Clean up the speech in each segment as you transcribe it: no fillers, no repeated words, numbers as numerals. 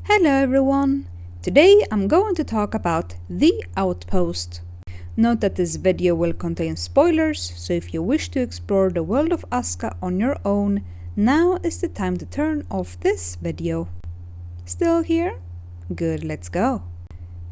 Hello everyone! Today I'm going to talk about the Outpost. Note that this video will contain spoilers, so if you wish to explore the world of Aska on your own, now is the time to turn off this video. Still here? Good, let's go!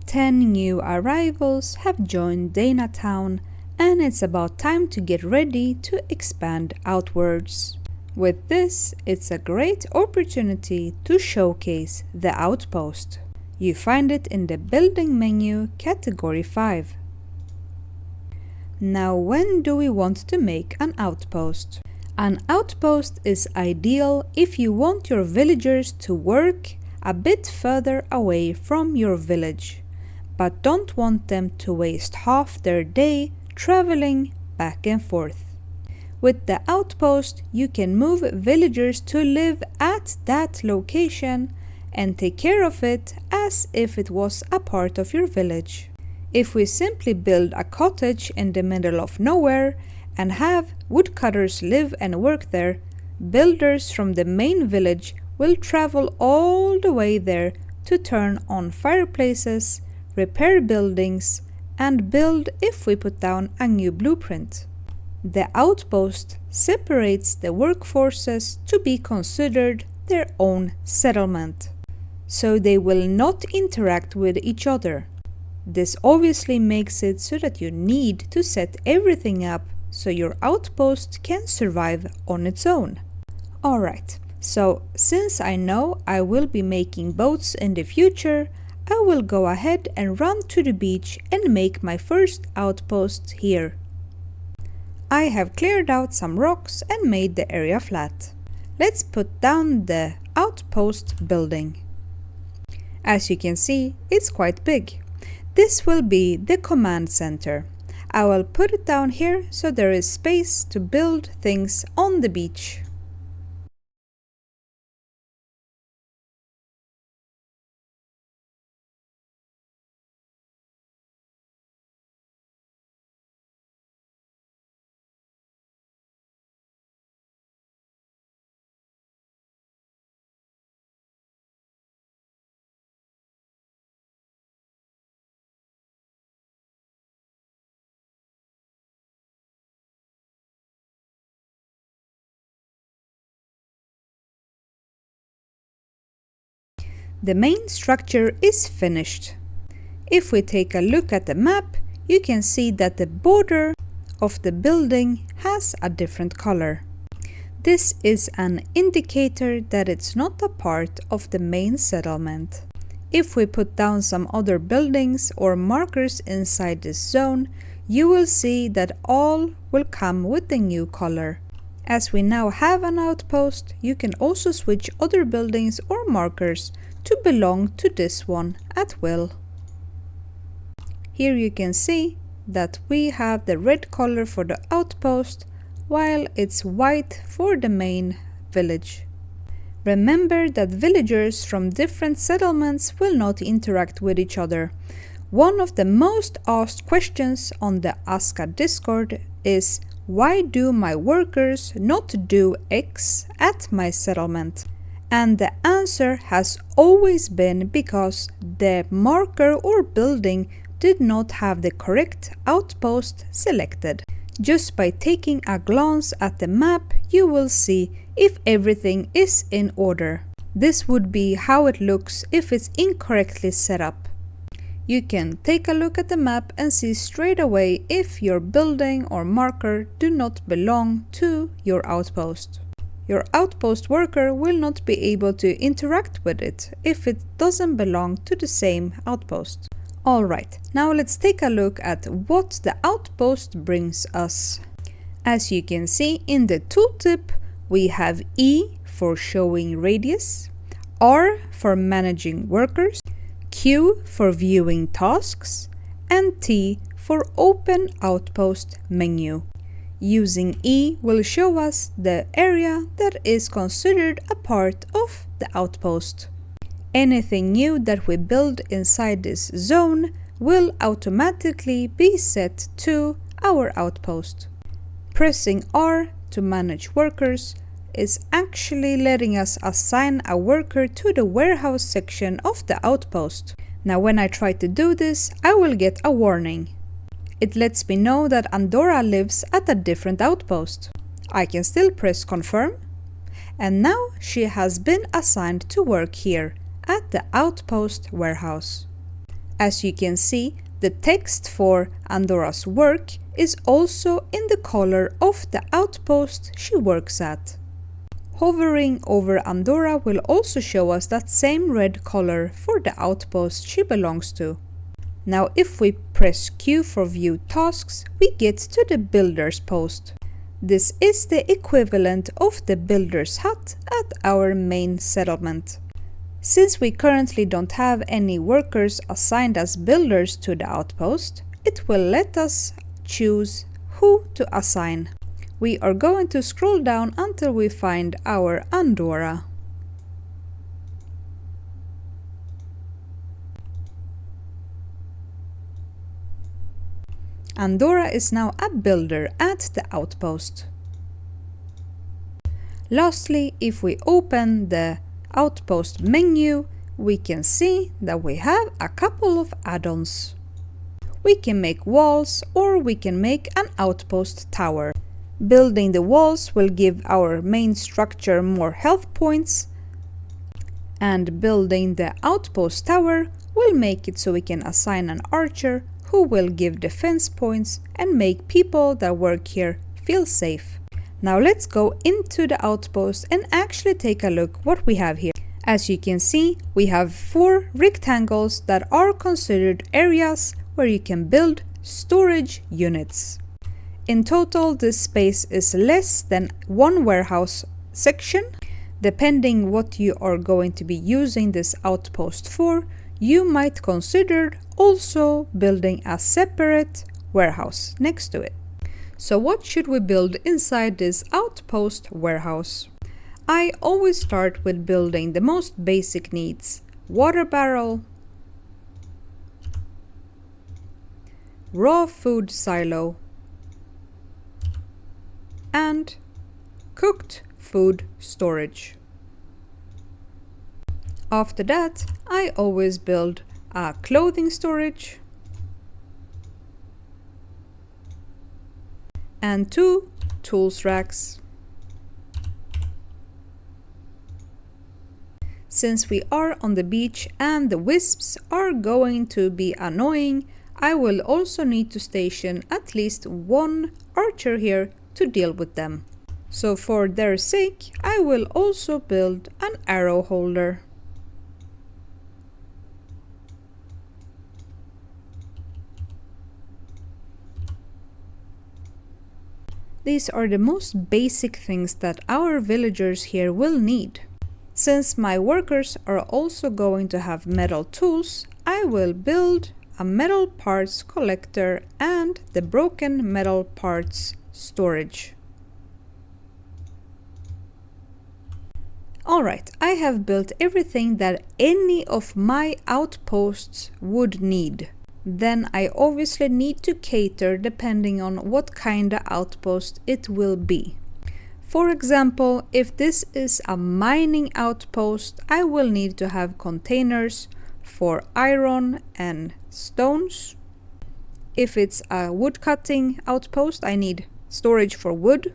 10 new arrivals have joined Dana Town, and it's about time to get ready to expand outwards. With this, it's a great opportunity to showcase the Outpost. You find it in the building menu category 5. Now, when do we want to make an outpost? An outpost is ideal if you want your villagers to work a bit further away from your village, but don't want them to waste half their day traveling back and forth. With the outpost, you can move villagers to live at that location and take care of it as if it was a part of your village. If we simply build a cottage in the middle of nowhere and have woodcutters live and work there, builders from the main village will travel all the way there to turn on fireplaces, repair buildings, and build if we put down a new blueprint. The outpost separates the workforces to be considered their own settlement, so they will not interact with each other. This obviously makes it so that you need to set everything up so your outpost can survive on its own. Alright, so since I know I will be making boats in the future, I will go ahead and run to the beach and make my first outpost here. I have cleared out some rocks and made the area flat. Let's put down the outpost building. As you can see, it's quite big. This will be the command center. I will put it down here so there is space to build things on the beach. The main structure is finished. If we take a look at the map, you can see that the border of the building has a different color. This is an indicator that it's not a part of the main settlement. If we put down some other buildings or markers inside this zone, you will see that all will come with the new color. As we now have an outpost, you can also switch other buildings or markers to belong to this one at will. Here you can see that we have the red color for the outpost, while it's white for the main village. Remember that villagers from different settlements will not interact with each other. One of the most asked questions on the Aska Discord is, why do my workers not do X at my settlement? And the answer has always been because the marker or building did not have the correct outpost selected. Just by taking a glance at the map, you will see if everything is in order. This would be how it looks if it's incorrectly set up. You can take a look at the map and see straight away if your building or marker do not belong to your outpost. Your outpost worker will not be able to interact with it if it doesn't belong to the same outpost. Alright, now let's take a look at what the outpost brings us. As you can see in the tooltip, we have E for showing radius, R for managing workers, Q for viewing tasks, and T for open outpost menu. Using E will show us the area that is considered a part of the outpost. Anything new that we build inside this zone will automatically be set to our outpost. Pressing R to manage workers is actually letting us assign a worker to the warehouse section of the outpost. Now when I try to do this, I will get a warning. It lets me know that Andorra lives at a different outpost. I can still press confirm, and now she has been assigned to work here at the outpost warehouse. As you can see, the text for Andorra's work is also in the color of the outpost she works at. Hovering over Andorra will also show us that same red color for the outpost she belongs to. Now if we press Q for view tasks, we get to the builder's post. This is the equivalent of the builder's hut at our main settlement. Since we currently don't have any workers assigned as builders to the outpost, it will let us choose who to assign. We are going to scroll down until we find our Andorra. Andorra is now a builder at the outpost. Lastly, if we open the outpost menu, we can see that we have a couple of add-ons. We can make walls or we can make an outpost tower. Building the walls will give our main structure more health points, and building the outpost tower will make it so we can assign an archer who will give defense points and make people that work here feel safe. Now let's go into the outpost and actually take a look what we have here. As you can see, we have 4 rectangles that are considered areas where you can build storage units. In total, this space is less than 1 warehouse section. Depending what you are going to be using this outpost for, you might consider also building a separate warehouse next to it. So what should we build inside this outpost warehouse? I always start with building the most basic needs: water barrel, raw food silo, and cooked food storage. After that, I always build a clothing storage and 2 tools racks. Since we are on the beach and the wisps are going to be annoying, I will also need to station at least 1 archer here to deal with them. So for their sake, I will also build an arrow holder. These are the most basic things that our villagers here will need. Since my workers are also going to have metal tools, I will build a metal parts collector and the broken metal parts storage. Alright, I have built everything that any of my outposts would need. Then I obviously need to cater depending on what kind of outpost it will be. For example, if this is a mining outpost, I will need to have containers for iron and stones. If it's a woodcutting outpost, I need storage for wood.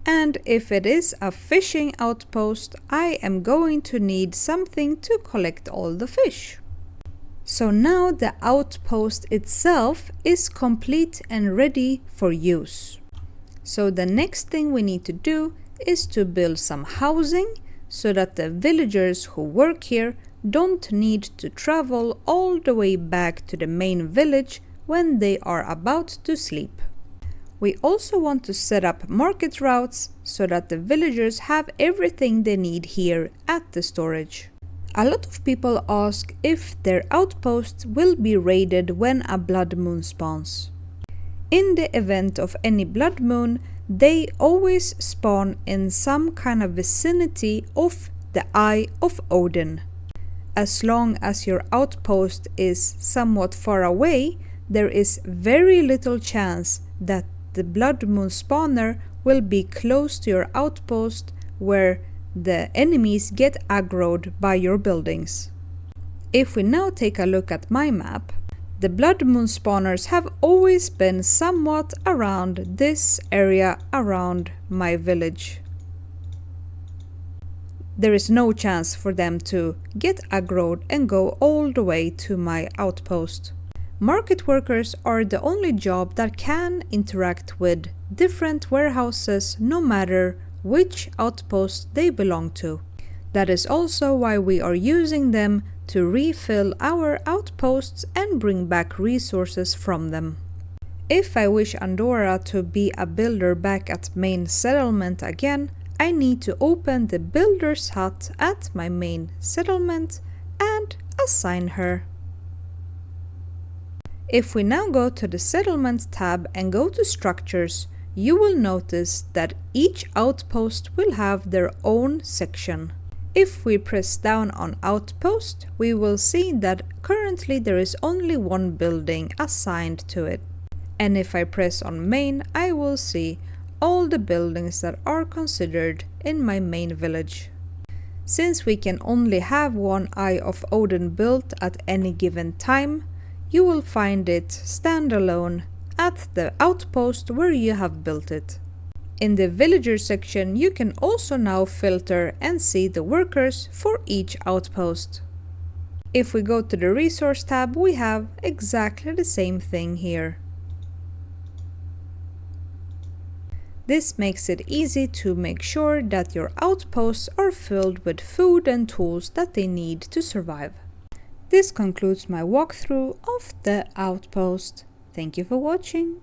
And if it is a fishing outpost, I am going to need something to collect all the fish. So now the outpost itself is complete and ready for use. So the next thing we need to do is to build some housing so that the villagers who work here don't need to travel all the way back to the main village when they are about to sleep. We also want to set up market routes so that the villagers have everything they need here at the storage. A lot of people ask if their outpost will be raided when a blood moon spawns. In the event of any blood moon, they always spawn in some kind of vicinity of the Eye of Odin. As long as your outpost is somewhat far away, there is very little chance that the blood moon spawner will be close to your outpost where the enemies get aggroed by your buildings. If we now take a look at my map, the bloodmoon spawners have always been somewhat around this area around my village. There is no chance for them to get aggroed and go all the way to my outpost. Market workers are the only job that can interact with different warehouses no matter which outpost they belong to. That is also why we are using them to refill our outposts and bring back resources from them. If I wish Andorra to be a builder back at main settlement again, I need to open the builder's hut at my main settlement and assign her. If we now go to the settlement tab and go to structures, you will notice that each outpost will have their own section. If we press down on Outpost, we will see that currently there is only one building assigned to it. And if I press on Main, I will see all the buildings that are considered in my main village. Since we can only have one Eye of Odin built at any given time, you will find it standalone at the outpost where you have built it. In the villager section, you can also now filter and see the workers for each outpost. If we go to the resource tab, we have exactly the same thing here. This makes it easy to make sure that your outposts are filled with food and tools that they need to survive. This concludes my walkthrough of the outpost. Thank you for watching.